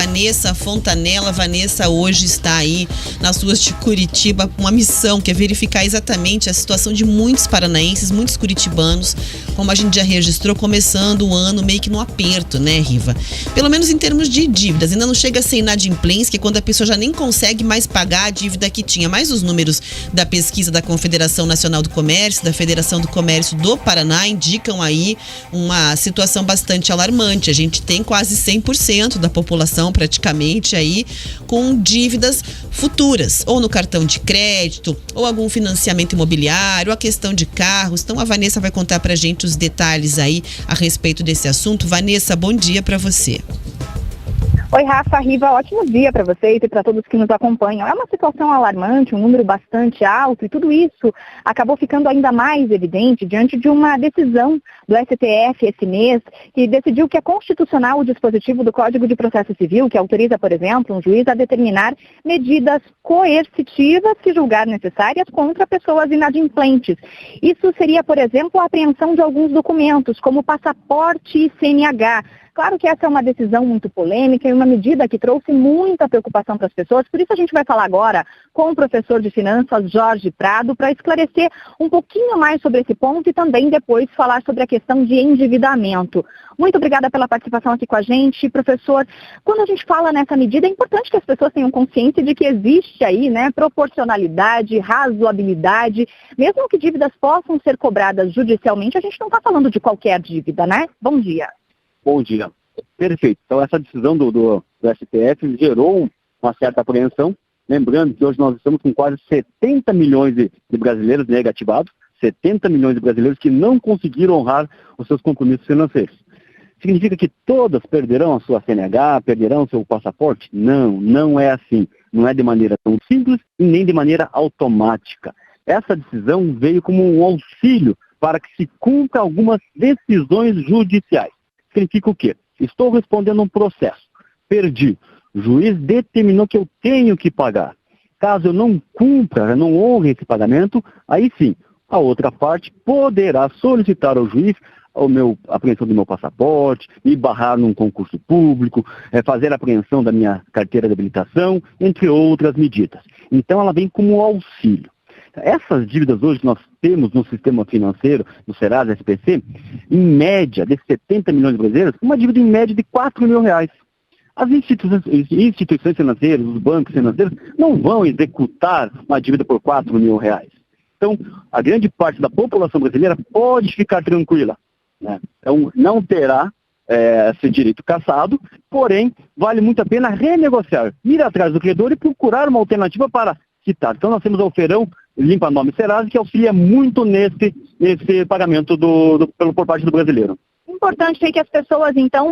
Vanessa Fontanella. Vanessa hoje está aí nas ruas de Curitiba com uma missão que é verificar exatamente a situação de muitos paranaenses, muitos curitibanos, como a gente já registrou, começando o ano meio que no aperto, né, Riva? Pelo menos em termos de dívidas, ainda não chega a ser inadimplência, que é quando a pessoa já nem consegue mais pagar a dívida que tinha. Mas os números da pesquisa da Confederação Nacional do Comércio, da Federação do Comércio do Paraná, indicam aí uma situação bastante alarmante. A gente tem quase 100% da população praticamente aí com dívidas futuras, ou no cartão de crédito, ou algum financiamento imobiliário, a questão de carros. Então a Vanessa vai contar pra gente os detalhes aí a respeito desse assunto. Vanessa, bom dia para você. Oi, Rafa, Riva, ótimo dia para vocês e para todos que nos acompanham. É uma situação alarmante, um número bastante alto, e tudo isso acabou ficando ainda mais evidente diante de uma decisão do STF esse mês, que decidiu que é constitucional o dispositivo do Código de Processo Civil, que autoriza, por exemplo, um juiz a determinar medidas coercitivas que julgar necessárias contra pessoas inadimplentes. Isso seria, por exemplo, a apreensão de alguns documentos, como passaporte e CNH. Claro que essa é uma decisão muito polêmica e uma medida que trouxe muita preocupação para as pessoas, por isso a gente vai falar agora com o professor de finanças Jorge Prado para esclarecer um pouquinho mais sobre esse ponto e também depois falar sobre a questão de endividamento. Muito obrigada pela participação aqui com a gente, professor. Quando a gente fala nessa medida, é importante que as pessoas tenham consciência de que existe aí, né, proporcionalidade, razoabilidade, mesmo que dívidas possam ser cobradas judicialmente, a gente não está falando de qualquer dívida, né? Bom dia. Bom dia. Perfeito. Então, essa decisão do STF gerou uma certa apreensão. Lembrando que hoje nós estamos com quase 70 milhões de brasileiros negativados, 70 milhões de brasileiros que não conseguiram honrar os seus compromissos financeiros. Significa que todas perderão a sua CNH, perderão o seu passaporte? Não, não é assim. Não é de maneira tão simples e nem de maneira automática. Essa decisão veio como um auxílio para que se cumpra algumas decisões judiciais. Significa o quê? Estou respondendo um processo. Perdi. O juiz determinou que eu tenho que pagar. Caso eu não cumpra, não honre esse pagamento, aí sim, a outra parte poderá solicitar ao juiz a apreensão do meu passaporte, me barrar num concurso público, fazer a apreensão da minha carteira de habilitação, entre outras medidas. Então ela vem como um auxílio. Essas dívidas hoje que nós temos no sistema financeiro, no Serasa, SPC, em média, desses 70 milhões de brasileiros, uma dívida em média de R$4 mil. As instituições financeiras, os bancos financeiros, não vão executar uma dívida por R$4 mil. Então, a grande parte da população brasileira pode ficar tranquila, né? Então, não terá esse direito cassado, porém, vale muito a pena renegociar, ir atrás do credor e procurar uma alternativa para quitar. Então, nós temos o Feirão Limpa Nome Serasa, que auxilia muito nesse pagamento por parte do brasileiro. Importante é que as pessoas, então,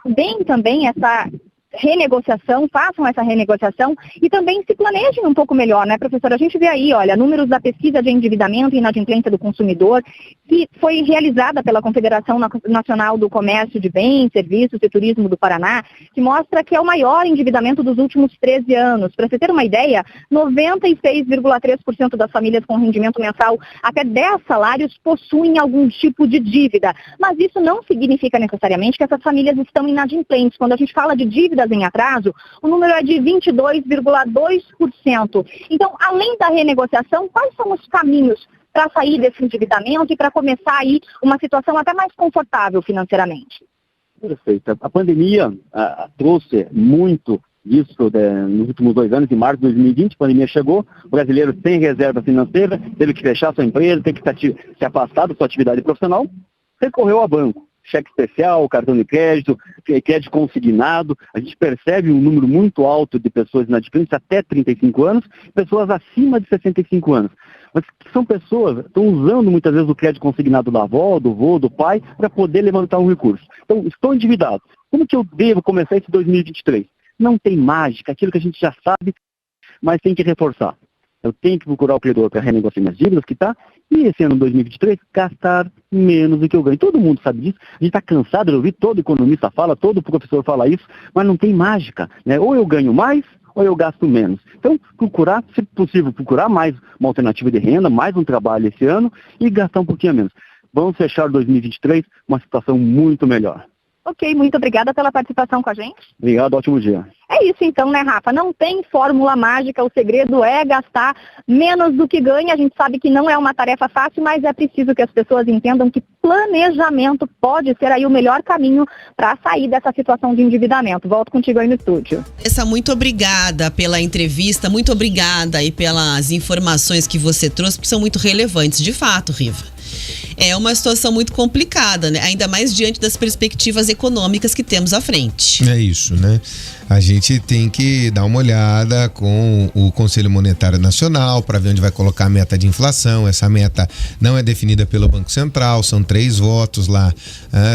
deem também essa renegociação, façam essa renegociação e também se planejem um pouco melhor, né, professora? A gente vê aí, olha, números da pesquisa de endividamento e inadimplência do consumidor, que foi realizada pela Confederação Nacional do Comércio de Bens, Serviços e Turismo do Paraná, que mostra que é o maior endividamento dos últimos 13 anos. Para você ter uma ideia, 96,3% das famílias com rendimento mensal até 10 salários possuem algum tipo de dívida. Mas isso não significa necessariamente que essas famílias estão inadimplentes. Quando a gente fala de dívidas em atraso, o número é de 22,2%. Então, além da renegociação, quais são os caminhos para sair desse endividamento e para começar aí uma situação até mais confortável financeiramente? Perfeito. A pandemia trouxe muito disso nos últimos 2 anos. Em março de 2020, a pandemia chegou, o brasileiro sem reserva financeira, teve que fechar sua empresa, teve que se afastar da sua atividade profissional, recorreu ao banco. Cheque especial, cartão de crédito consignado. A gente percebe um número muito alto de pessoas inadimplentes até 35 anos, pessoas acima de 65 anos. Mas são pessoas que estão usando muitas vezes o crédito consignado da avó, do avô, do pai, para poder levantar um recurso. Então, estou endividado. Como que eu devo começar esse 2023? Não tem mágica, aquilo que a gente já sabe, mas tem que reforçar. Eu tenho que procurar o credor para renegociar minhas dívidas, e esse ano 2023, gastar menos do que eu ganho. Todo mundo sabe disso. A gente está cansado de ouvir, todo economista fala, todo professor fala isso, mas não tem mágica, né? Ou eu ganho mais, ou eu gasto menos. Então, procurar, se possível, procurar mais uma alternativa de renda, mais um trabalho esse ano e gastar um pouquinho menos. Vamos fechar 2023 uma situação muito melhor. Ok, muito obrigada pela participação com a gente. Obrigado, ótimo dia. isso então, né, Rafa? Não tem fórmula mágica, o segredo é gastar menos do que ganha. A gente sabe que não é uma tarefa fácil, mas é preciso que as pessoas entendam que planejamento pode ser aí o melhor caminho para sair dessa situação de endividamento. Volto contigo aí no estúdio. Vanessa, muito obrigada pela entrevista, muito obrigada aí pelas informações que você trouxe, que são muito relevantes. De fato, Riva, é uma situação muito complicada, né? Ainda mais diante das perspectivas econômicas que temos à frente. É isso, né? A gente tem que dar uma olhada com o Conselho Monetário Nacional para ver onde vai colocar a meta de inflação. Essa meta não é definida pelo Banco Central, são 3 votos lá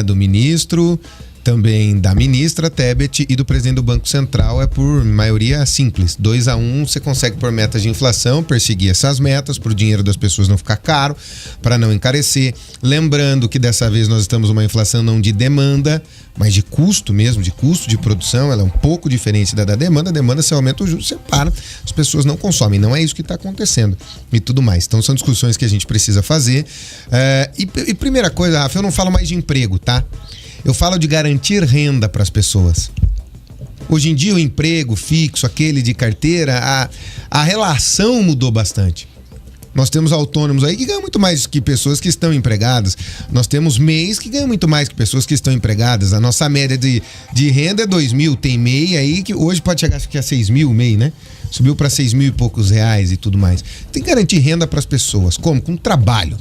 do ministro, também da ministra Tebet e do presidente do Banco Central. É por maioria simples, 2-1, você consegue pôr metas de inflação, perseguir essas metas para o dinheiro das pessoas não ficar caro, para não encarecer. Lembrando que dessa vez nós estamos numa inflação não de demanda, mas de custo mesmo, de custo de produção. Ela é um pouco diferente da demanda. A demanda, se aumenta o juros, você para, as pessoas não consomem. Não é isso que está acontecendo e tudo mais. Então são discussões que a gente precisa fazer. E primeira coisa, Rafa, eu não falo mais de emprego, tá? Eu falo de garantir renda para as pessoas. Hoje em dia o emprego fixo, aquele de carteira, a relação mudou bastante. Nós temos autônomos aí que ganham muito mais que pessoas que estão empregadas. Nós temos MEIs que ganham muito mais que pessoas que estão empregadas. A nossa média de renda é 2 mil. Tem MEI aí que hoje pode chegar a 6 mil, MEI, né? Subiu para 6 mil e poucos reais e tudo mais. Tem que garantir renda para as pessoas. Como? Com trabalho.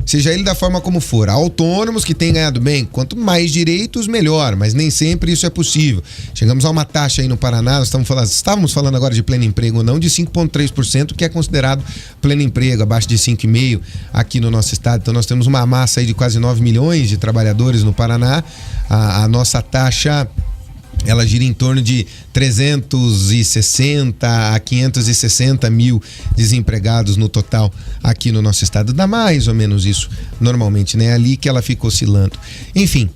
Seja ele da forma como for. Autônomos que têm ganhado bem, quanto mais direitos, melhor, mas nem sempre isso é possível. Chegamos a uma taxa aí no Paraná, nós estávamos falando agora de pleno emprego ou não, de 5,3%, que é considerado pleno emprego, abaixo de 5,5% aqui no nosso estado. Então nós temos uma massa aí de quase 9 milhões de trabalhadores no Paraná. A nossa taxa, ela gira em torno de 360 a 560 mil desempregados no total aqui no nosso estado. Dá mais ou menos isso normalmente, né? É ali que ela fica oscilando. Enfim,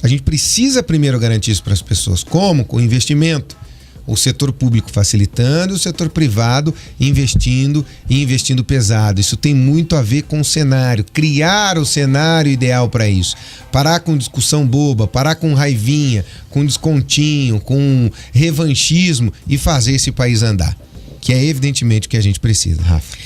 a gente precisa primeiro garantir isso para as pessoas. Como? Com investimento. O setor público facilitando, o setor privado investindo e investindo pesado. Isso tem muito a ver com o cenário, criar o cenário ideal para isso. Parar com discussão boba, parar com raivinha, com descontinho, com revanchismo e fazer esse país andar. Que é evidentemente o que a gente precisa, Rafa.